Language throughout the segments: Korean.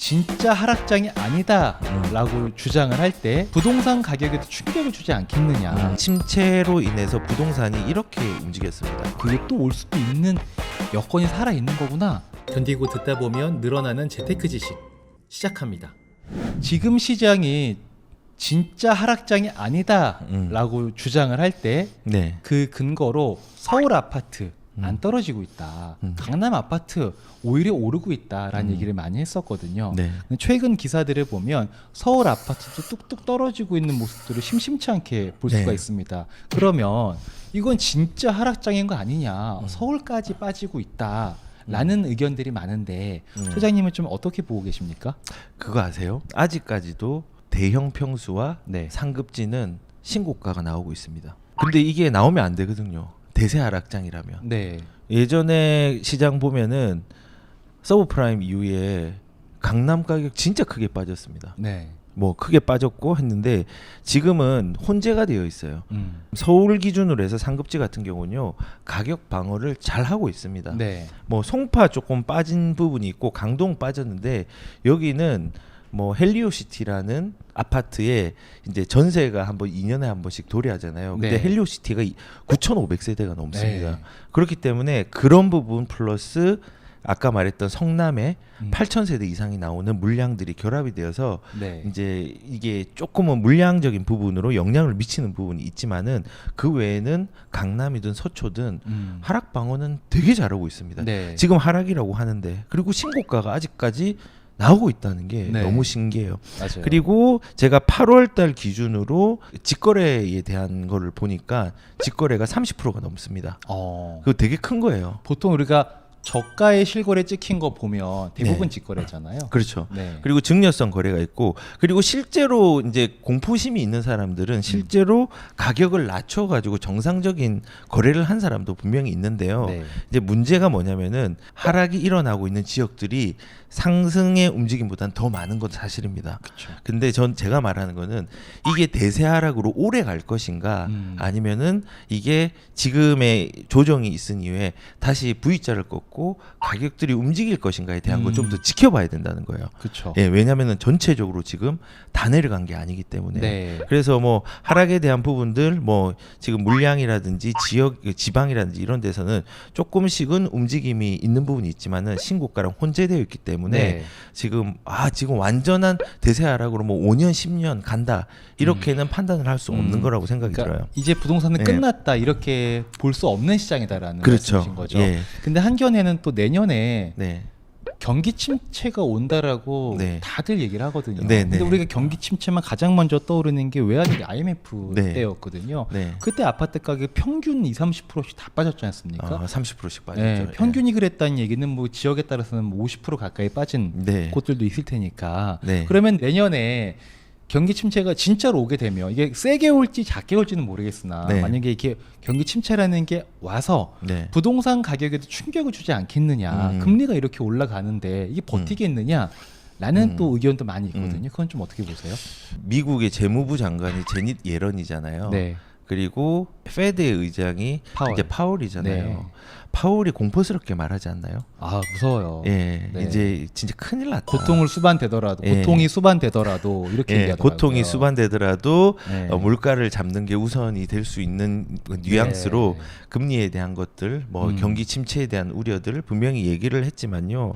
진짜 하락장이 아니다라고 주장을 할 때 부동산 가격에도 충격을 주지 않겠느냐. 침체로 인해서 부동산이 이렇게 움직였습니다. 그게 또 올 수도 있는 여건이 살아있는 거구나. 견디고 듣다 보면 늘어나는 재테크 지식 시작합니다. 지금 시장이 진짜 하락장이 아니다라고 주장을 할 때 네. 그 근거로 서울 아파트 안 떨어지고 있다. 강남 아파트 오히려 오르고 있다라는 얘기를 많이 했었거든요. 네. 근데 최근 기사들을 보면 서울 아파트도 뚝뚝 떨어지고 있는 모습들을 심심치 않게 볼 수가 네. 있습니다. 그러면 이건 진짜 하락장인 거 아니냐. 서울까지 빠지고 있다라는 의견들이 많은데 소장님은 좀 어떻게 보고 계십니까? 그거 아세요? 아직까지도 대형 평수와 네. 상급지는 신고가가 나오고 있습니다. 근데 이게 나오면 안 되거든요. 대세 하락장이라면. 네. 예전에 시장 보면은 서브프라임 이후에 강남 가격 진짜 크게 빠졌습니다. 네. 뭐 크게 빠졌고 했는데 지금은 혼재가 되어 있어요. 서울 기준으로 해서 상급지 같은 경우는요 가격 방어를 잘 하고 있습니다. 네. 뭐 송파 조금 빠진 부분이 있고 강동 빠졌는데 여기는 뭐 헬리오시티라는 아파트에 이제 전세가 한번 2년에 한 번씩 도래하잖아요. 근데 네. 헬리오시티가 9,500세대가 넘습니다. 네. 그렇기 때문에 그런 부분 플러스 아까 말했던 성남에 8,000세대 이상이 나오는 물량들이 결합이 되어서 네. 이제 이게 조금은 물량적인 부분으로 영향을 미치는 부분이 있지만은 그 외에는 강남이든 서초든 하락 방어는 되게 잘하고 있습니다. 네. 지금 하락이라고 하는데 그리고 신고가가 아직까지 나오고 있다는 게 네. 너무 신기해요. 맞아요. 그리고 제가 8월 달 기준으로 직거래에 대한 거를 보니까 직거래가 30%가 넘습니다. 그거 되게 큰 거예요. 보통 우리가 저가의 실거래 찍힌 거 보면 대부분 네. 직거래잖아요. 그렇죠. 네. 그리고 증여성 거래가 있고 그리고 실제로 이제 공포심이 있는 사람들은 실제로 가격을 낮춰 가지고 정상적인 거래를 한 사람도 분명히 있는데요. 네. 이제 문제가 뭐냐면은 하락이 일어나고 있는 지역들이 상승의 움직임보다는 더 많은 건 사실입니다. 그렇죠. 근데 제가 말하는 거는 이게 대세 하락으로 오래 갈 것인가 아니면은 이게 지금의 조정이 있은 이후에 다시 V자를 꺾고 가격들이 움직일 것인가에 대한 걸 좀 더 지켜봐야 된다는 거예요. 그렇죠. 예, 왜냐하면은 전체적으로 지금 다 내려간 게 아니기 때문에. 네. 그래서 뭐 하락에 대한 부분들 뭐 지금 물량이라든지 지방이라든지 이런 데서는 조금씩은 움직임이 있는 부분이 있지만은 신고가랑 혼재되어 있기 때문에 네. 지금 완전한 대세 하락으로 뭐 5년 10년 간다 이렇게는 판단을 할 수 없는 거라고 생각이 그러니까 들어요. 이제 부동산은 예. 끝났다 이렇게 볼 수 없는 시장이다라는 그렇죠. 말씀이신 거죠. 예. 근데 한겨내는 또 내년에 네. 경기 침체가 온다라고 네. 다들 얘기를 하거든요. 네, 근데 네. 우리가 경기 침체만 가장 먼저 떠오르는 게 외환위기 IMF 네. 때였거든요. 네. 그때 아파트 가격 평균 20-30%씩 다 빠졌지 않습니까? 30%씩 빠졌죠. 네, 평균이 그랬다는 얘기는 뭐 지역에 따라서는 뭐 50% 가까이 빠진 네. 곳들도 있을 테니까. 네. 그러면 내년에 경기 침체가 진짜로 오게 되면 이게 세게 올지 작게 올지는 모르겠으나 네. 만약에 이렇게 경기 침체라는 게 와서 네. 부동산 가격에도 충격을 주지 않겠느냐, 금리가 이렇게 올라가는데 이게 버티겠느냐 라는 또 의견도 많이 있거든요. 그건 좀 어떻게 보세요? 미국의 재무부 장관이 제닛 예런이잖아요. 네. 그리고 페드의 의장이 파월. 이제 파월이잖아요. 네. 파월이 공포스럽게 말하지 않나요? 아, 무서워요. 예, 네. 이제 진짜 큰일 났다. 고통을 수반되더라도 예. 고통이 수반되더라도 이렇게 예, 얘기하더라고요. 고통이 수반되더라도 네. 물가를 잡는 게 우선이 될 수 있는 뉘앙스로 네. 금리에 대한 것들, 뭐 경기 침체에 대한 우려들을 분명히 얘기를 했지만요.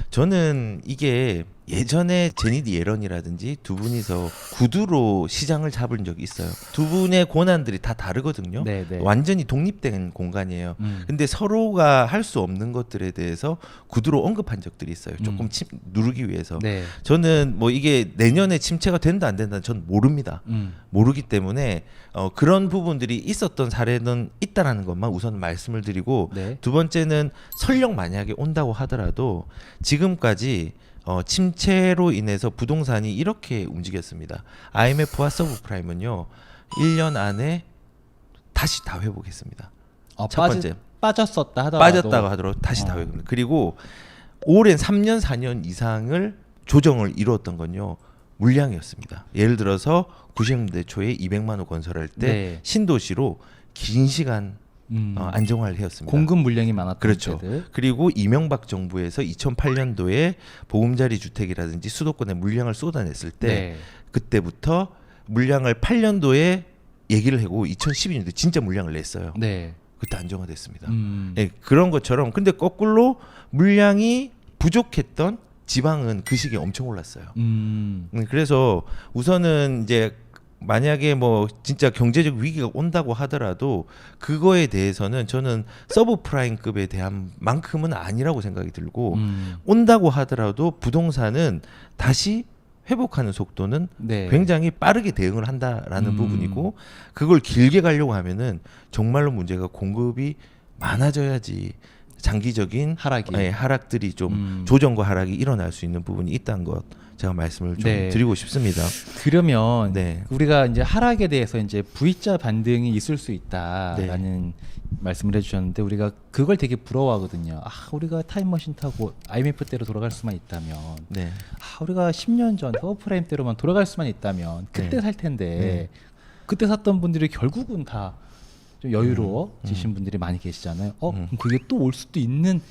저는 이게 예전에 제닛 예런이라든지 두 분이서 구두로 시장을 잡은 적이 있어요. 두 분의 권한들이 다 다르거든요. 네, 네. 완전히 독립된 공간이에요. 근데 서로가 할 수 없는 것들에 대해서 구두로 언급한 적들이 있어요. 조금 누르기 위해서. 네. 저는 뭐 이게 내년에 침체가 된다 안 된다 전 모릅니다. 모르기 때문에 그런 부분들이 있었던 사례는 있다라는 것만 우선 말씀을 드리고 네. 두 번째는 설령 만약에 온다고 하더라도 지금까지 침체로 인해서 부동산이 이렇게 움직였습니다. IMF와 서브프라임은요 1년 안에 다시 다 회복했습니다. 첫 번째 빠졌었다 하더라도 빠졌다고 하더라도 다시 다 회복합니다. 그리고 오랜 3년 4년 이상을 조정을 이루었던 건요 물량이었습니다. 예를 들어서 90년대 초에 200만 호 건설할 때 네. 신도시로 긴 시간 안정화를 해왔습니다. 공급 물량이 많았던 그렇죠. 때들. 그리고 이명박 정부에서 2008년도에 보금자리 주택이라든지 수도권에 물량을 쏟아냈을 때 네. 그때부터 물량을 8년도에 얘기를 하고 2012년도에 진짜 물량을 냈어요. 네. 그때 안정화됐습니다. 음. 네, 그런 것처럼 근데 거꾸로 물량이 부족했던 지방은 그 시기에 엄청 올랐어요. 그래서 우선은 이제 만약에 뭐 진짜 경제적 위기가 온다고 하더라도 그거에 대해서는 저는 서브프라임급에 대한 만큼은 아니라고 생각이 들고 온다고 하더라도 부동산은 다시 회복하는 속도는 네. 굉장히 빠르게 대응을 한다라는 부분이고 그걸 길게 가려고 하면은 정말로 문제가 공급이 많아져야지 장기적인 하락이. 하락들이 좀 조정과 하락이 일어날 수 있는 부분이 있다는 것 제가 말씀을 좀 네. 드리고 싶습니다. 그러면 네. 우리가 이제 하락에 대해서 이제 V자 반등이 있을 수 있다라는 말씀을 해주셨는데 우리가 그걸 되게 부러워하거든요. 아, 우리가 타임머신 타고 IMF 때로 돌아갈 수만 있다면, 네. 아, 우리가 10년 전 서브프라임 때로만 돌아갈 수만 있다면 그때 네. 살 텐데 네. 그때 샀던 분들이 결국은 다 좀 여유로워지신 분들이 많이 계시잖아요. 그럼 그게 또 올 수도 있는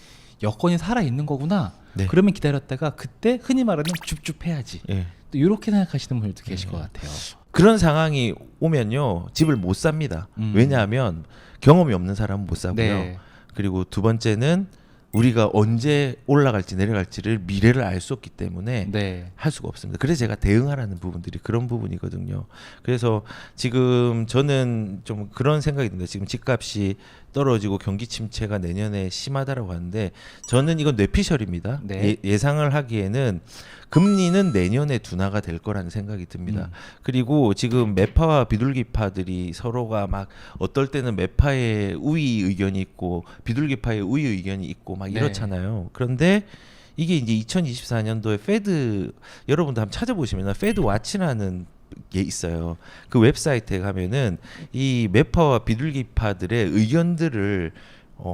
여건이 살아 있는 거구나. 네. 그러면 기다렸다가 그때 흔히 말하는 줍줍해야지. 예. 또 이렇게 생각하시는 분들도 계실 것 같아요. 그런 상황이 오면요 집을 못 삽니다. 왜냐하면 경험이 없는 사람은 못 사고요. 네. 그리고 두 번째는 우리가 언제 올라갈지 내려갈지를 미래를 알 수 없기 때문에 네. 할 수가 없습니다. 그래서 제가 대응하라는 부분들이 그런 부분이거든요. 그래서 지금 저는 좀 그런 생각이 듭니다. 지금 집값이 떨어지고 경기 침체가 내년에 심하다라고 하는데 저는 이건 뇌피셜입니다. 네. 예상을 하기에는 금리는 내년에 둔화가 될 거라는 생각이 듭니다. 그리고 지금 매파와 비둘기파들이 서로가 막 어떨 때는 매파의 우위 의견이 있고 비둘기파의 우위 의견이 있고 막 네. 이렇잖아요. 그런데 이게 이제 2024년도에 페드 여러분도 한번 찾아보시면 페드 와치라는 게 있어요. 그 웹사이트에 가면은 이 매파와 비둘기파들의 의견들을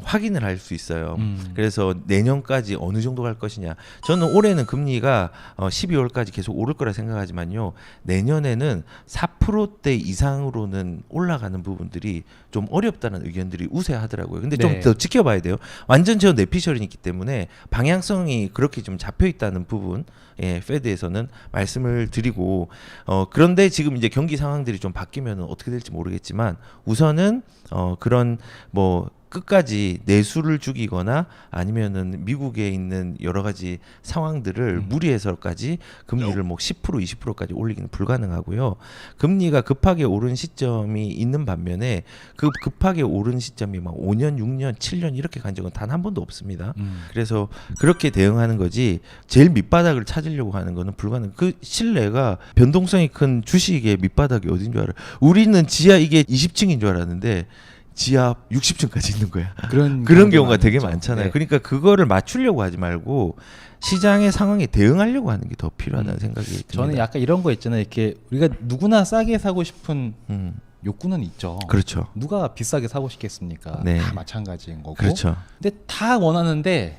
확인을 할 수 있어요. 그래서 내년까지 어느 정도 갈 것이냐. 저는 올해는 금리가 12월까지 계속 오를 거라 생각하지만요. 내년에는 4%대 이상으로는 올라가는 부분들이 좀 어렵다는 의견들이 우세하더라고요. 근데 좀 네. 더 지켜봐야 돼요. 완전 저 뇌피셜이기 때문에 방향성이 그렇게 좀 잡혀 있다는 부분, 페드에서는 말씀을 드리고 그런데 지금 이제 경기 상황들이 좀 바뀌면 어떻게 될지 모르겠지만 우선은 그런 뭐 끝까지 내수를 죽이거나 아니면은 미국에 있는 여러 가지 상황들을 무리해서까지 금리를 뭐 10% 20%까지 올리기는 불가능하고요. 금리가 급하게 오른 시점이 있는 반면에 그 급하게 오른 시점이 막 5년, 6년, 7년 이렇게 간 적은 단 한 번도 없습니다. 그래서 그렇게 대응하는 거지 제일 밑바닥을 찾으려고 하는 거는 불가능. 그 신뢰가 변동성이 큰 주식의 밑바닥이 어딘 줄 알아? 우리는 지하 이게 20층인 줄 알았는데 지하 60층까지 있는 거야. 그런 경우가 되게 많잖아요. 네. 그러니까 그거를 맞추려고 하지 말고 시장의 상황에 대응하려고 하는 게 더 필요하다는 생각이 듭니다. 저는 약간 이런 거 있잖아요. 이렇게 우리가 누구나 싸게 사고 싶은 욕구는 있죠. 그렇죠. 누가 비싸게 사고 싶겠습니까? 네. 다 마찬가지인 거고. 그렇죠. 근데 다 원하는데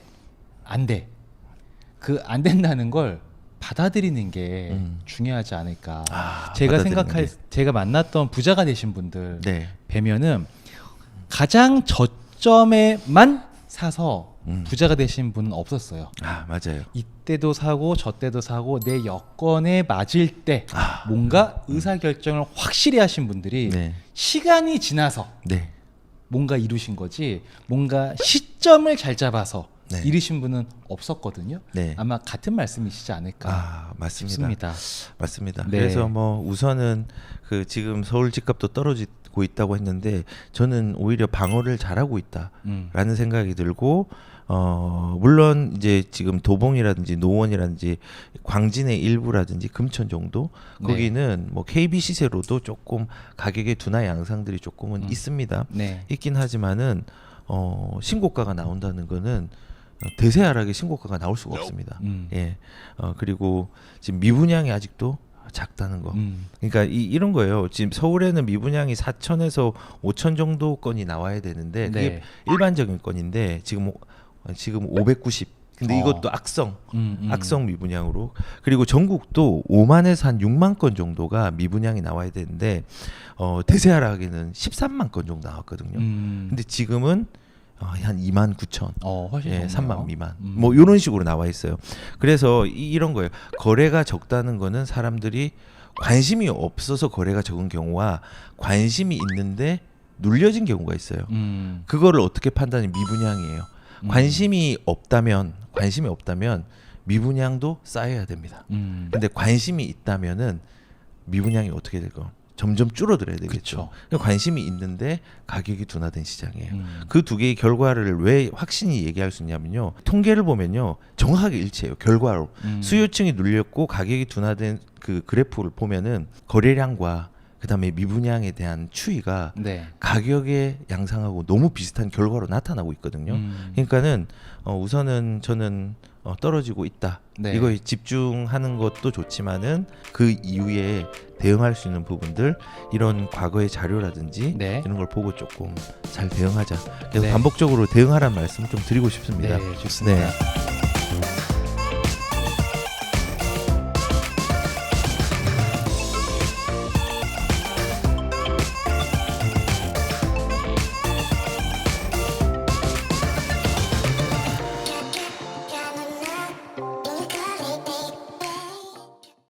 안 돼. 그 안 된다는 걸 받아들이는 게 중요하지 않을까. 제가 받아들이는 제가 만났던 부자가 되신 분들 네. 뵈면은 가장 저점에만 사서 부자가 되신 분은 없었어요. 맞아요. 이때도 사고 저때도 사고 내 여건에 맞을 때 뭔가 의사결정을 확실히 하신 분들이 네. 시간이 지나서 네. 뭔가 이루신 거지 뭔가 시점을 잘 잡아서 네. 이루신 분은 없었거든요. 네. 아마 같은 말씀이시지 않을까 맞습니다. 싶습니다. 맞습니다. 네. 그래서 뭐 우선은 그 지금 서울 집값도 떨어지고 있다고 했는데 저는 오히려 방어를 잘하고 있다라는 생각이 들고 물론 이제 지금 도봉이라든지 노원이라든지 광진의 일부라든지 금천 정도 거기는 뭐 KB 시세로도 조금 가격의 둔화 양상들이 조금은 있습니다. 네. 있긴 하지만은 신고가가 나온다는 거는 대세 하락의 신고가가 나올 수가 없습니다. 예. 그리고 지금 미분양이 아직도 작다는 거. 그러니까 이런 거예요. 지금 서울에는 미분양이 4천에서 5천 정도 건이 나와야 되는데 그게 네. 일반적인 건인데 지금 590 근데 이것도 악성 악성. 미분양으로. 그리고 전국도 5만에서 한 6만 건 정도가 미분양이 나와야 되는데 대세하락에는 13만 건 정도 나왔거든요. 근데 지금은 한 2만 9천, 훨씬 예, 적네요. 3만 미만, 뭐 이런 식으로 나와 있어요. 그래서 이런 거예요. 거래가 적다는 거는 사람들이 관심이 없어서 거래가 적은 경우와 관심이 있는데 눌려진 경우가 있어요. 그거를 어떻게 판단이 미분양이에요. 관심이 없다면 미분양도 쌓여야 됩니다. 근데 관심이 있다면은 미분양이 어떻게 될까요? 점점 줄어들어야 되겠죠. 관심이 있는데 가격이 둔화된 시장이에요. 그 두 개의 결과를 왜 확신이 얘기할 수 있냐면요. 통계를 보면요. 정확하게 일치해요. 결과로. 수요층이 눌렸고 가격이 둔화된 그 그래프를 보면은 거래량과 그다음에 미분양에 대한 추이가 네. 가격의 양상하고 너무 비슷한 결과로 나타나고 있거든요. 그러니까는 우선은 저는 떨어지고 있다. 네. 이거에 집중하는 것도 좋지만은 그 이후에 대응할 수 있는 부분들 이런 과거의 자료라든지 네. 이런 걸 보고 조금 잘 대응하자. 그래서 네. 반복적으로 대응하라는 말씀을 좀 드리고 싶습니다. 네, 좋습니다. 네.